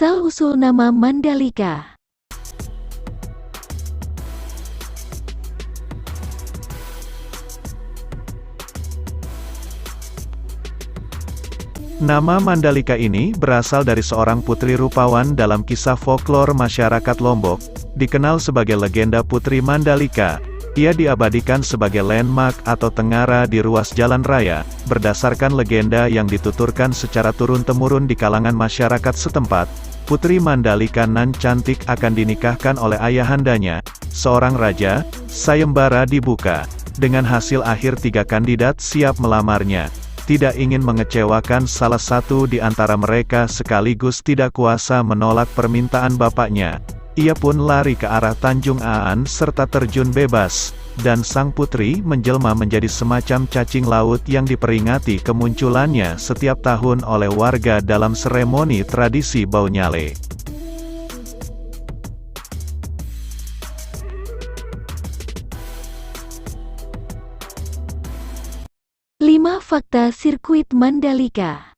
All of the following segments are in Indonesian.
Asal-usul nama Mandalika. Nama Mandalika ini berasal dari seorang putri rupawan dalam kisah folklor masyarakat Lombok, dikenal sebagai legenda Putri Mandalika. Ia diabadikan sebagai landmark atau tengara di ruas jalan raya, berdasarkan legenda yang dituturkan secara turun-temurun di kalangan masyarakat setempat. Putri Mandalika nan cantik akan dinikahkan oleh ayahandanya, seorang raja, sayembara dibuka. Dengan hasil akhir 3 kandidat siap melamarnya. Tidak ingin mengecewakan salah satu di antara mereka sekaligus tidak kuasa menolak permintaan bapaknya. Ia pun lari ke arah Tanjung Aan serta terjun bebas, dan sang putri menjelma menjadi semacam cacing laut yang diperingati kemunculannya setiap tahun oleh warga dalam seremoni tradisi Bau Nyale. Lima fakta sirkuit Mandalika.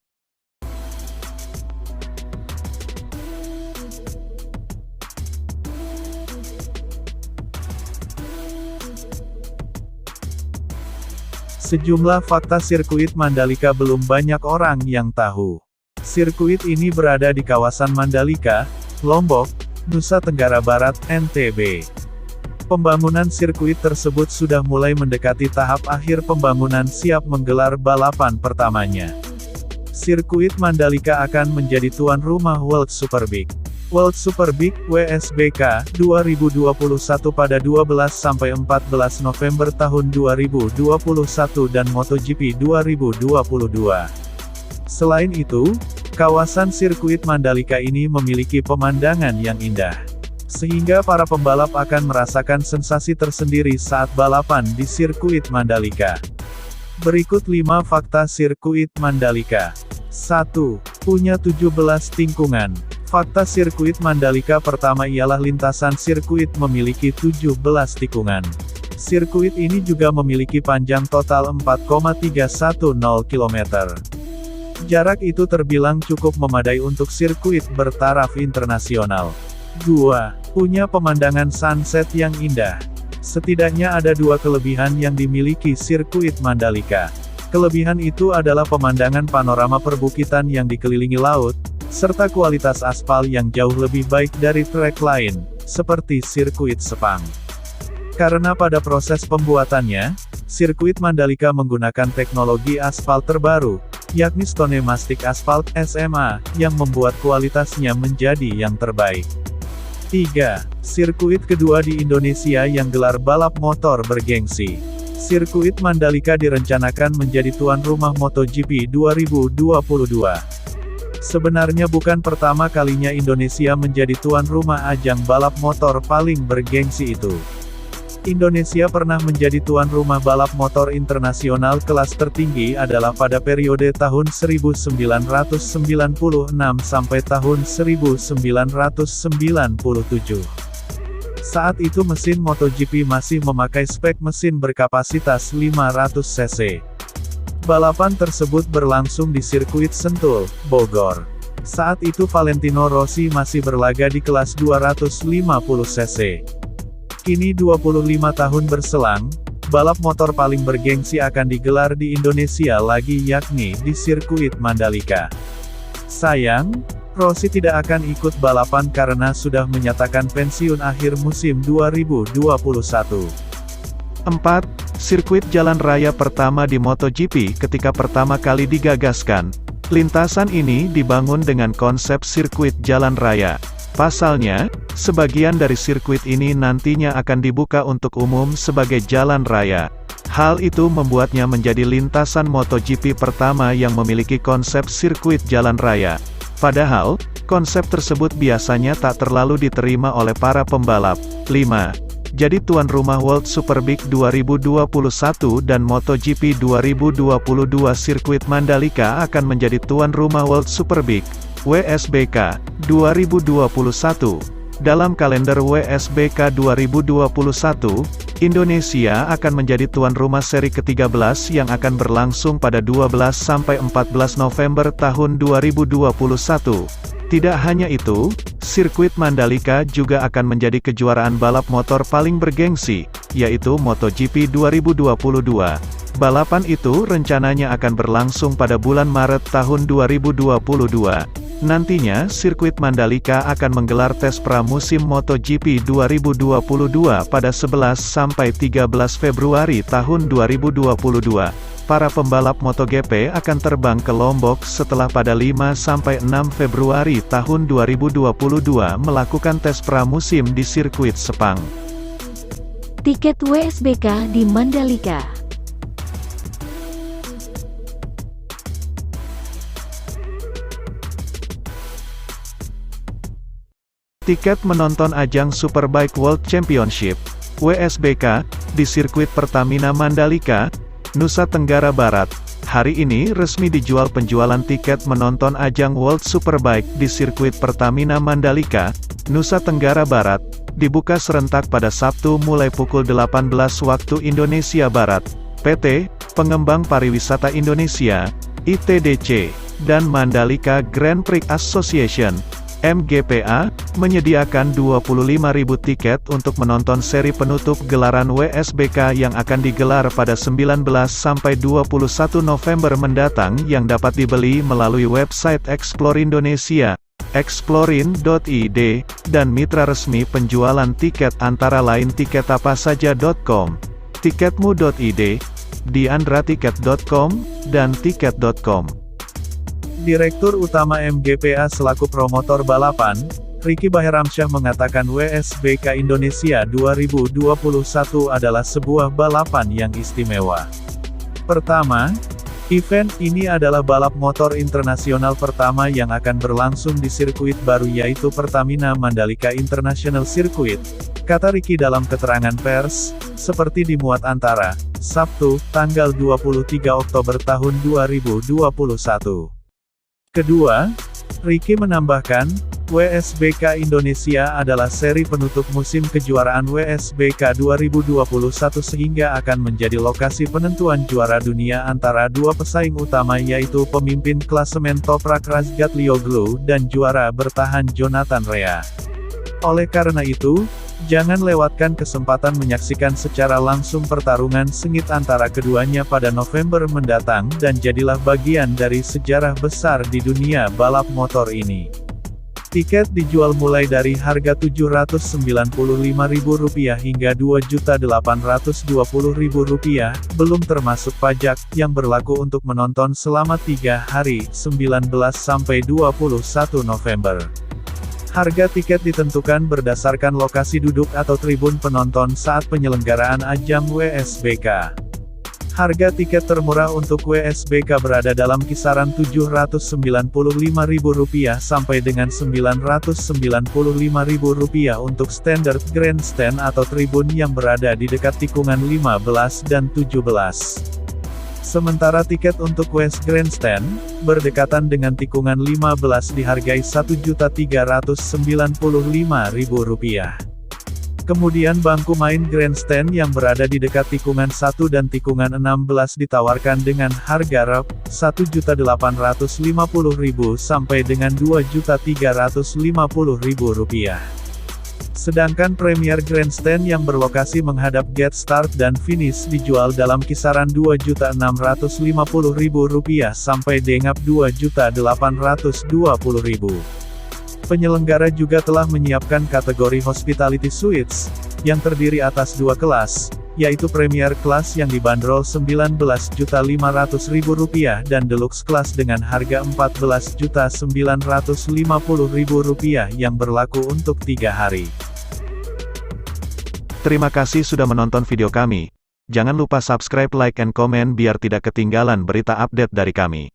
Sejumlah fakta sirkuit Mandalika belum banyak orang yang tahu. Sirkuit ini berada di kawasan Mandalika, Lombok, Nusa Tenggara Barat, NTB. Pembangunan sirkuit tersebut sudah mulai mendekati tahap akhir pembangunan siap menggelar balapan pertamanya. Sirkuit Mandalika akan menjadi tuan rumah World Superbike. World Superbike, WSBK, 2021 pada 12–14 November tahun 2021 dan MotoGP 2022. Selain itu, kawasan sirkuit Mandalika ini memiliki pemandangan yang indah, sehingga para pembalap akan merasakan sensasi tersendiri saat balapan di sirkuit Mandalika. Berikut 5 fakta sirkuit Mandalika. 1. Punya 17 tikungan. Fakta sirkuit Mandalika pertama ialah lintasan sirkuit memiliki 17 tikungan. Sirkuit ini juga memiliki panjang total 4,310 km. Jarak itu terbilang cukup memadai untuk sirkuit bertaraf internasional. 2. Punya pemandangan sunset yang indah. Setidaknya ada 2 kelebihan yang dimiliki sirkuit Mandalika. Kelebihan itu adalah pemandangan panorama perbukitan yang dikelilingi laut, serta kualitas aspal yang jauh lebih baik dari trek lain, seperti sirkuit Sepang. Karena pada proses pembuatannya, sirkuit Mandalika menggunakan teknologi aspal terbaru, yakni Stone Mastic Asphalt SMA, yang membuat kualitasnya menjadi yang terbaik. 3. Sirkuit kedua di Indonesia yang gelar balap motor bergengsi. Sirkuit Mandalika direncanakan menjadi tuan rumah MotoGP 2022. Sebenarnya bukan pertama kalinya Indonesia menjadi tuan rumah ajang balap motor paling bergengsi itu. Indonesia pernah menjadi tuan rumah balap motor internasional kelas tertinggi adalah pada periode tahun 1996 sampai tahun 1997. Saat itu mesin MotoGP masih memakai spek mesin berkapasitas 500 cc. Balapan tersebut berlangsung di sirkuit Sentul, Bogor. Saat itu Valentino Rossi masih berlaga di kelas 250 cc. Kini 25 tahun berselang, balap motor paling bergengsi akan digelar di Indonesia lagi yakni di sirkuit Mandalika. Sayang, Rossi tidak akan ikut balapan karena sudah menyatakan pensiun akhir musim 2021. 4. Sirkuit jalan raya pertama di MotoGP ketika pertama kali digagaskan. Lintasan ini dibangun dengan konsep sirkuit jalan raya. Pasalnya, sebagian dari sirkuit ini nantinya akan dibuka untuk umum sebagai jalan raya. Hal itu membuatnya menjadi lintasan MotoGP pertama yang memiliki konsep sirkuit jalan raya. Padahal, konsep tersebut biasanya tak terlalu diterima oleh para pembalap. 5. Jadi tuan rumah World Superbike 2021 dan MotoGP 2022 sirkuit Mandalika akan menjadi tuan rumah World Superbike, WSBK, 2021. Dalam kalender WSBK 2021, Indonesia akan menjadi tuan rumah seri ke-13 yang akan berlangsung pada 12–14 November tahun 2021. Tidak hanya itu, sirkuit Mandalika juga akan menjadi kejuaraan balap motor paling bergengsi, yaitu MotoGP 2022. Balapan itu rencananya akan berlangsung pada bulan Maret tahun 2022. Nantinya, sirkuit Mandalika akan menggelar tes pramusim MotoGP 2022 pada 11–13 Februari tahun 2022. Para pembalap MotoGP akan terbang ke Lombok setelah pada 5–6 Februari tahun 2022 melakukan tes pramusim di sirkuit Sepang. Tiket WSBK di Mandalika. Tiket menonton ajang Superbike World Championship (WSBK) di sirkuit Pertamina Mandalika, Nusa Tenggara Barat. Hari ini resmi dijual. Penjualan tiket menonton ajang World Superbike di sirkuit Pertamina Mandalika, Nusa Tenggara Barat, dibuka serentak pada Sabtu mulai pukul 18 waktu Indonesia Barat. PT Pengembang Pariwisata Indonesia (ITDC) dan Mandalika Grand Prix Association (MGPA) menyediakan 25.000 tiket untuk menonton seri penutup gelaran WSBK yang akan digelar pada 19–21 November mendatang yang dapat dibeli melalui website Explore Indonesia, explorin.id, dan mitra resmi penjualan tiket antara lain tiketapasaja.com, tiketmu.id, diandratiket.com, dan tiket.com. Direktur Utama MGPA selaku promotor balapan, Ricky Baheramsyah mengatakan WSBK Indonesia 2021 adalah sebuah balapan yang istimewa. Pertama, event ini adalah balap motor internasional pertama yang akan berlangsung di sirkuit baru yaitu Pertamina Mandalika International Circuit, kata Ricky dalam keterangan pers, seperti dimuat antara, Sabtu, tanggal 23 Oktober tahun 2021. Kedua, Ricky menambahkan, WSBK Indonesia adalah seri penutup musim kejuaraan WSBK 2021 sehingga akan menjadi lokasi penentuan juara dunia antara dua pesaing utama yaitu pemimpin klasemen Toprak Razgatlioglu dan juara bertahan Jonathan Rea. Oleh karena itu, jangan lewatkan kesempatan menyaksikan secara langsung pertarungan sengit antara keduanya pada November mendatang dan jadilah bagian dari sejarah besar di dunia balap motor ini. Tiket dijual mulai dari harga Rp795.000 hingga Rp2.820.000, belum termasuk pajak, yang berlaku untuk menonton selama 3 hari, 19–21 November. Harga tiket ditentukan berdasarkan lokasi duduk atau tribun penonton saat penyelenggaraan ajang WSBK. Harga tiket termurah untuk WSBK berada dalam kisaran Rp795.000 sampai dengan Rp995.000 untuk standard grandstand atau tribun yang berada di dekat tikungan 15 dan 17. Sementara tiket untuk West Grandstand, berdekatan dengan tikungan 15 dihargai Rp1.395.000. Kemudian bangku main Grandstand yang berada di dekat tikungan 1 dan tikungan 16 ditawarkan dengan harga Rp1.850.000 sampai dengan Rp2.350.000. Sedangkan Premier Grandstand yang berlokasi menghadap gate start dan finish dijual dalam kisaran Rp2.650.000 sampai dengan Rp2.820.000. Penyelenggara juga telah menyiapkan kategori Hospitality Suites, yang terdiri atas 2 kelas, yaitu Premier Class yang dibanderol Rp19.500.000 dan Deluxe Class dengan harga Rp14.950.000 yang berlaku untuk 3 hari. Terima kasih sudah menonton video kami. Jangan lupa subscribe, like, and comment biar tidak ketinggalan berita update dari kami.